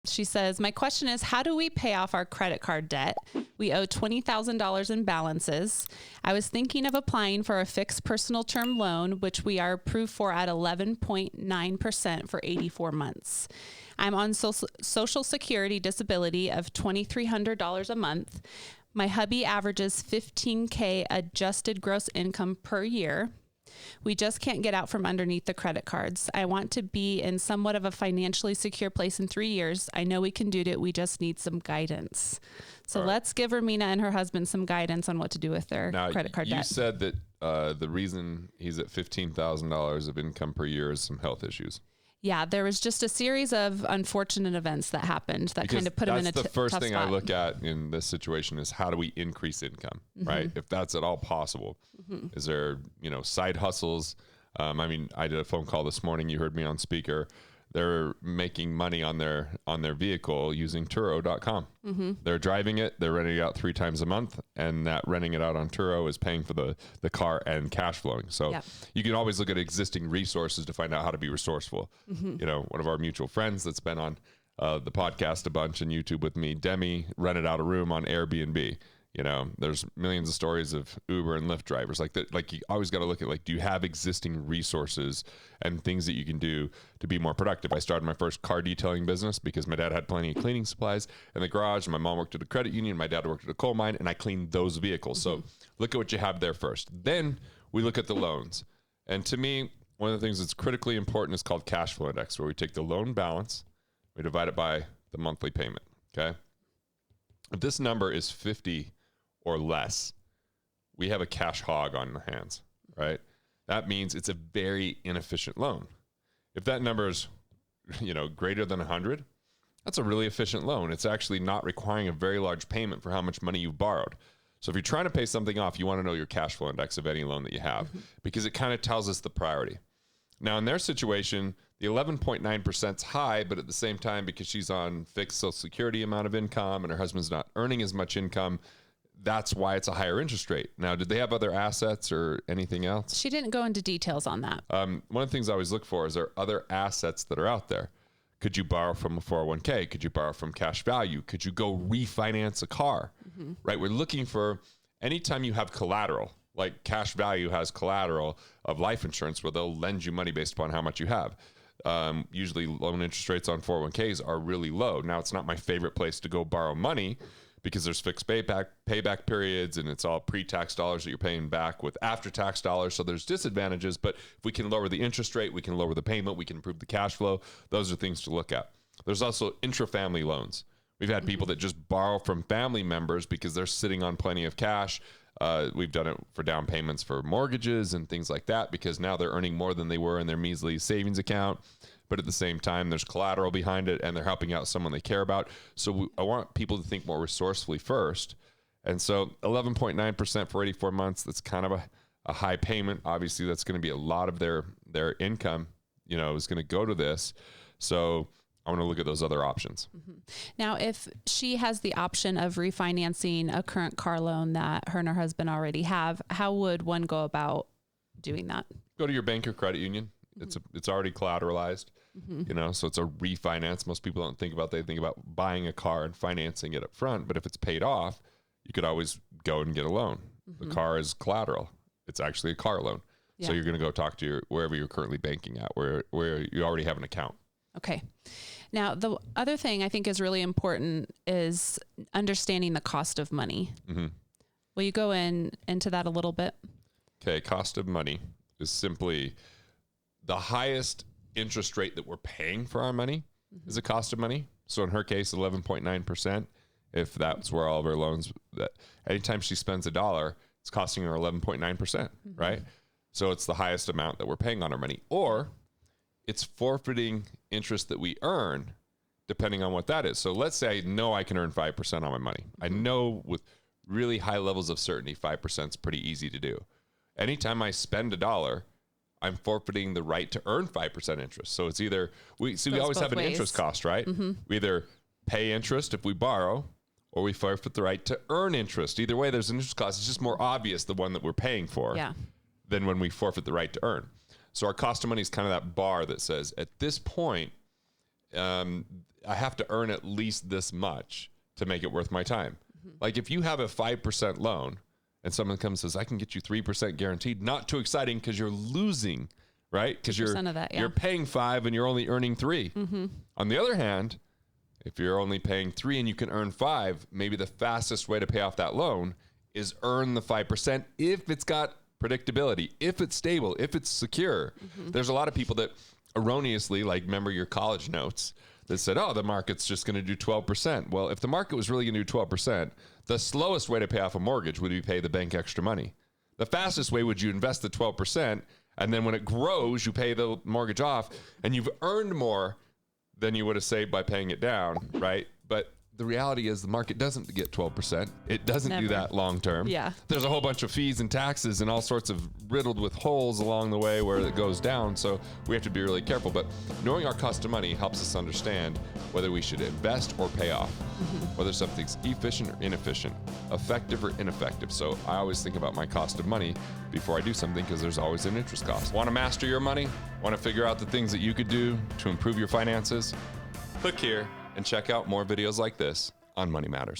She says, my question is, how do we pay off our credit card debt? We owe $20,000 in balances. I was thinking of applying for a fixed personal term loan, which we are approved for at 11.9% for 84 months. I'm on Social Security disability of $2,300 a month. My hubby averages $15,000 adjusted gross income per year. We just can't get out from underneath the credit cards. I want to be in somewhat of a financially secure place in 3 years. I know we can do it. We just need some guidance. So let's give Romina and her husband some guidance on what to do with their credit card debt. You said that the reason he's at $15,000 of income per year is some health issues. Yeah, there was just a series of unfortunate events that happened that kind of put him in a tough spot. That's the first thing I look at in this situation is how do we increase income, right? If that's at all possible. Is there, side hustles? I did a phone call this morning. You heard me on speaker. They're making money on their vehicle using Turo.com. They're driving it. They're renting it out 3 times a month. And that renting it out on Turo is paying for the car and cash flowing. So you can always look at existing resources to find out how to be resourceful. One of our mutual friends that's been on the podcast a bunch and YouTube with me, Demi, rented out a room on Airbnb. There's millions of stories of Uber and Lyft drivers like that. Like, you always got to look at, do you have existing resources and things that you can do to be more productive? I started my first car detailing business because my dad had plenty of cleaning supplies in the garage, and my mom worked at a credit union. My dad worked at a coal mine, and I cleaned those vehicles. So look at what you have there first. Then we look at the loans. And to me, one of the things that's critically important is called cash flow index, where we take the loan balance, we divide it by the monthly payment. Okay. If this number is 50 or less, we have a cash hog on the hands, right? That means it's a very inefficient loan. If that number is, greater than 100, that's a really efficient loan. It's actually not requiring a very large payment for how much money you've borrowed. So if you're trying to pay something off, you want to know your cash flow index of any loan that you have, because it kind of tells us the priority. Now, in their situation, the 11.9% is high, but at the same time, because she's on fixed Social Security amount of income and her husband's not earning as much income, that's why it's a higher interest rate. Now, did they have other assets or anything else? She didn't go into details on that. One of the things I always look for is there other assets that are out there. Could you borrow from a 401k? Could you borrow from cash value? Could you go refinance a car? Right? We're looking for, anytime you have collateral, like cash value has collateral of life insurance where they'll lend you money based upon how much you have. Usually loan interest rates on 401ks are really low. Now, it's not my favorite place to go borrow money, because there's fixed payback periods, and it's all pre-tax dollars that you're paying back with after-tax dollars. So there's disadvantages, but if we can lower the interest rate, we can lower the payment, we can improve the cash flow. Those are things to look at. There's also intra-family loans. We've had people that just borrow from family members because they're sitting on plenty of cash. We've done it for down payments for mortgages and things like that, because now they're earning more than they were in their measly savings account. But at the same time, there's collateral behind it, and they're helping out someone they care about. So I want people to think more resourcefully first. And so 11.9% for 84 months, that's kind of a high payment. Obviously, that's going to be a lot of their income, is going to go to this. So I want to look at those other options. Now, if she has the option of refinancing a current car loan that her and her husband already have, how would one go about doing that? Go to your bank or credit union. It's already collateralized, so it's a refinance. Most people don't think about, they think about buying a car and financing it up front. But if it's paid off, you could always go and get a loan. The car is collateral. It's actually a car loan. Yeah. So you're going to go talk to wherever you're currently banking at, where you already have an account. Okay. Now, the other thing I think is really important is understanding the cost of money. Will you go into that a little bit? Okay. Cost of money is simply the highest interest rate that we're paying for our money is the cost of money. So in her case, 11.9%, if that's where all of her loans, that anytime she spends $1, it's costing her 11.9%, right? So it's the highest amount that we're paying on our money. Or it's forfeiting interest that we earn, depending on what that is. So let's say I know I can earn 5% on my money. I know with really high levels of certainty, 5% is pretty easy to do. Anytime I spend $1, I'm forfeiting the right to earn 5% interest. So it's either, we always have an interest cost, right? We either pay interest if we borrow, or we forfeit the right to earn interest. Either way, there's an interest cost. It's just more obvious the one that we're paying for than when we forfeit the right to earn. So our cost of money is kind of that bar that says at this point, I have to earn at least this much to make it worth my time. Like if you have a 5% loan and someone comes and says, I can get you 3% guaranteed, not too exciting because you're losing, right? Because you're paying 5 and you're only earning 3. On the other hand, if you're only paying 3 and you can earn 5, maybe the fastest way to pay off that loan is earn the 5% if it's got predictability, if it's stable, if it's secure. There's a lot of people that erroneously, like remember your college notes, that said, oh, the market's just going to do 12%. Well, if the market was really going to do 12%, the slowest way to pay off a mortgage would be pay the bank extra money. The fastest way would you invest the 12%, and then when it grows, you pay the mortgage off, and you've earned more than you would have saved by paying it down, right? But the reality is the market doesn't get 12%. It doesn't do that long term. Yeah. There's a whole bunch of fees and taxes and all sorts of riddled with holes along the way where it goes down. So we have to be really careful. But knowing our cost of money helps us understand whether we should invest or pay off, whether something's efficient or inefficient, effective or ineffective. So I always think about my cost of money before I do something because there's always an interest cost. Want to master your money? Want to figure out the things that you could do to improve your finances? Click here and check out more videos like this on Money Matters.